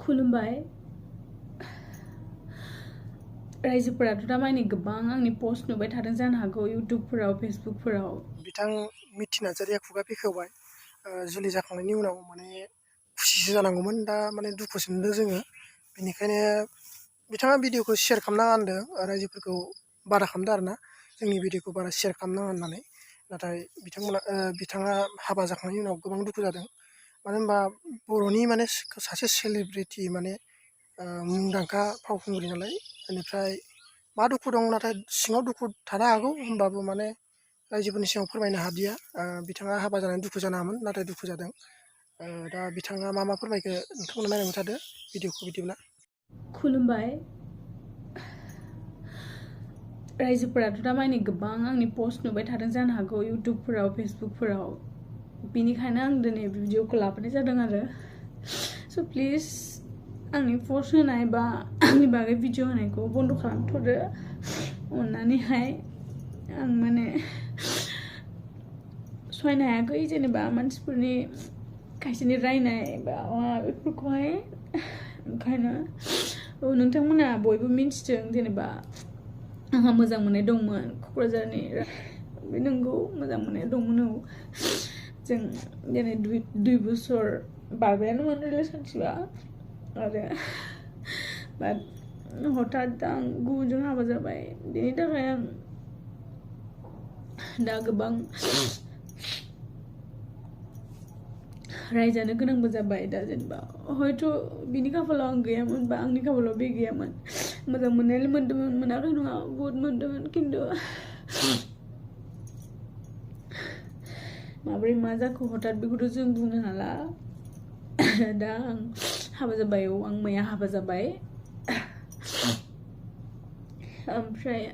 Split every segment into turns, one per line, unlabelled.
खुलुमबाय रायजोफोराथ' दा माने गोबां आंनि पोस्ट नुबाय थादों जानो हागौ इउट्युबफोराव फेसबुकफोराव
बिथां मिथि नार्जारिया खुगा बेखेवबाय जुलि जाखांनायनि उनाव माने खुसिसो जानांगौमोन दा माने दुखुसो मोनदों जोङो बेनिखायनो बिथाङा भिडिअखौ शेयार खालामनाङा होनदों रायजोफोरखौ बादा खालामदों आरोना जोंनि भिडिअखौ बारा शेयार खालामनाङा होननानै नाथाय बिथाङा हाबा जाखांनायनि उनाव गोबां दुखु जादों मानो होनबा बर'नि माने सासे सेलिब्रिटि माने मुंदांखा फावखुंग्रि नालाय बेनिफ्राय मा दुखु दं नाथाय सिङाव दुखु थानो हागौ होमबाबो माने रायजोफोरनि सिगाङाव फोरमायनो हादिया बिथाङा हाबा जानानै दुखु जानो हामोन नाथाय दुखु जादों दा बिथाङा मा फोरमायखो नोंथांमोना नायनानै थादो भिडिअखौ बिदिब्ला
खुलुमबाय रायजोफोराथ' दा माने गोबां आंनि पोस्ट नुबाय थादों जानो हागौ इउट्युबफोराव फेसबुकफोराव बेनिखायनो आं दिनै भिडिअखौ लाबोनाय जादों आरो स' प्लिज आंनि पोस्ट होनाय बा आंनि बागै भिडिअ होनायखौ बन्द' खालामथ'दो अननानैहाय आं माने सहायनो हायाखै जेनेबा मानसिफोरनि खायसेनि रायनाय बा बेफोरखौहाय ओंखायनो नोंथांमोना बयबो मिन्थिदों जेनेबा आंहा मोजां मोननाय दंमोन क'क्राझारनि बे नंगौ मोजां मोननाय दंमोन औ जों दिनै 2 बोसोर बारबायानोमोन रिलेशनशिपआ आरो बाट हठात आं गुबुनजों हाबा जाबाय बेनि थाखाय आं दा गोबां रायजानो गोनांबो जाबाय दा जेनेबा हयथ' बिनि खाफालाव आं गैयामोन बा आंनि खाफालाव बे गैयामोन मोजां मोननायालाय मोन्दोंमोन मोनाखै नङा बहुद मोन्दोंमोन खिन्थु माबोरै मा जाखो हठात बेखौथ' जों बुंनो हाला दा आं हाबा जाबाय औ आं मैया हाबा जाबाय ओमफ्राय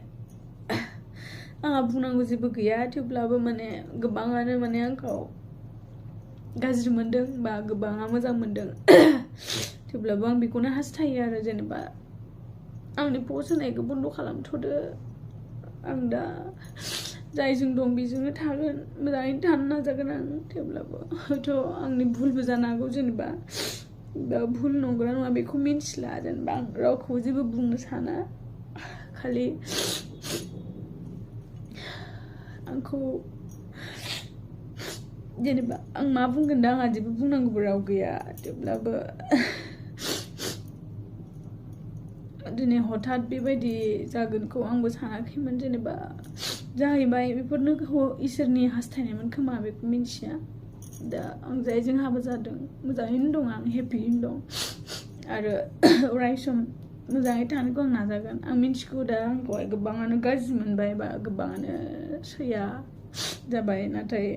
आंहा बुंनांगौ जेबो गैया थेवब्लाबो माने गोबाङानो माने आंखौ गाज्रि मोनदों बा गोबाङा मोजां मोनदों थेवब्लाबो आं बेखौनो हास्थायो आरो जेनेबा आंनि पोस्ट होनायखौ बन्द' खालामथ'दो आं दा जायजों दं बेजोंनो थागोन मोजाङैनो थानो नाजागोन आं थेवब्लाबो हयथ' आंनि भुलबो जानो हागौ जेनेबा भुल नंगौना नङा बेखौ मिन्थिला जेनेबा आं रावखौबो जेबो बुंनो साना खालि आंखौ जेनेबा आं मा बुंगोन दा आंहा जेबो बुंनांगौबो राव गैया थेवब्लाबो दिनै हठात बेबायदि जागोनखौ आंबो सानाखैमोन जेनेबा जाहैबाय बेफोरनो इसोरनि हास्थायनायमोन खोमा बेखौ मिन्थिया दा आं जायजों हाबा जादों मोजाङैनो दं आं हेपियैनो दं आरो अराय सम मोजाङै थानोखौ आं नाजागोन आं मिन्थिगौ दा आंखौहाय गोबाङानो गाज्रि मोनबाय बा गोबाङानो सैया जाबाय नाथाय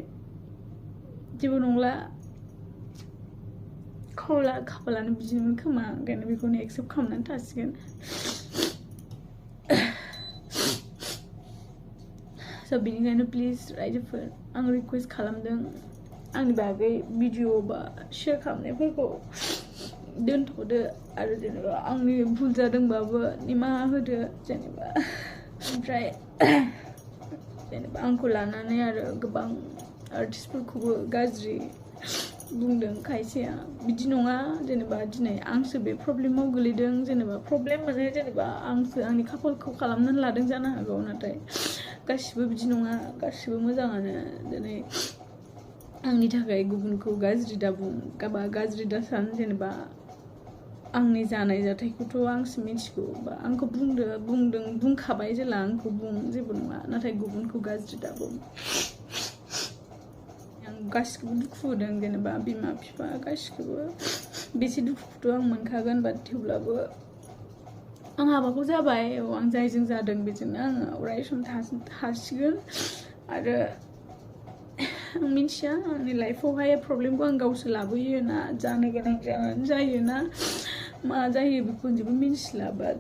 जेबो नंला खाफालानो बिदिमोन खोमा ओंखायनो बेखौनो एक्सेप्ट खालामनानै थासिगोन स' बेनिखायनो प्लिज रायजोफोर आं रिकुवेस्ट खालामदों आंनि बागै भिडिअ बा शेयार खालामनायफोरखौ दोनथ'दो आरो जेनेबा आंनि भुल जादोंबाबो निमाहा होदो जेनेबा ओमफ्राय जेनेबा आंखौ लानानै आरो गोबां आर्टिस्टफोरखौबो गाज्रि बुंदों खायसेया बिदि नङा जेनेबा दिनै आंसो बे प्रब्लेमाव गोलैदों जेनेबा प्रब्लेम माने जेनेबा आंसो आंनि खाफालखौ खालामनानै लादों जानो हागौ नाथाय गासिबो बिदि नङा गासिबो मोजाङानो दिनै आंनि थाखाय गुबुनखौ गाज्रि दाबुं बा गाज्रि दासान जेनेबा आंनि जानाय जाथायखौथ' आंसो मिथिगौ बा आंखौ बुंखाबाय जेला आंखौ बुं जेबो नङा नाथाय गुबुनखौ गाज्रि दाबुं आं गासिखौबो दुखु होदों जेनेबा बिमा बिफा गासिखौबो बेसे दुखुखौथ' आं मोनखागोन बाट थेवब्लाबो आं हाबाखौ जाबाय आं जायजों जादों बेजोंनो आङो अराय सम थासिगोन आरो आं मिन्थिया आंनि लाइफआवहाय प्रब्लेमखौ आं गावसो लाबोयो ना जानो गोनां जायो ना मा जायो बेखौ जेबो मिन्थिला बाट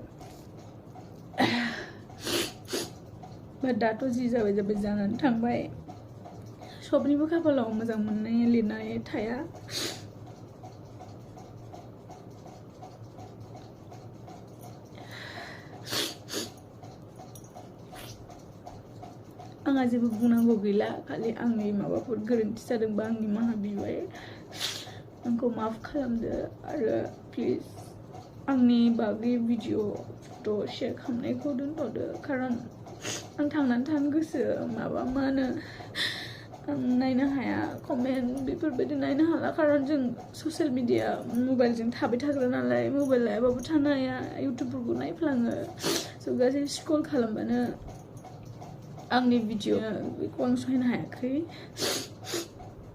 दाथ' जि जाबाय जानानै थांबाय सबनिबो खाफालाव मोजां मोननाय लिरनाय थाया आंहा जेबो बुंनांगौ गैला खालि आंनि माबाफोर गोरोन्थि जादोंबा आं निमाहा बिबाय आंखौ माफ खालामदो आरो प्लिज आंनि बागै भिडिअ फट' शेयार खालामनायखौ दोनथ'दो खारन आं थांनानै थानो गोसो माबा मा होनो आं नायनो हाया कमेन्ट बेफोरबायदि नायनो हाला खारन जों ससियेल मिडिया मबाइलजों थाबाय थाग्रा नालाय मबाइल लायाबाबो थानो हाया इउटुबफोरखौ नायफ्लाङो स' गासै स्क्रल खालामबानो आंनि भिडिअ बेखौ आं सहायनो हायाखै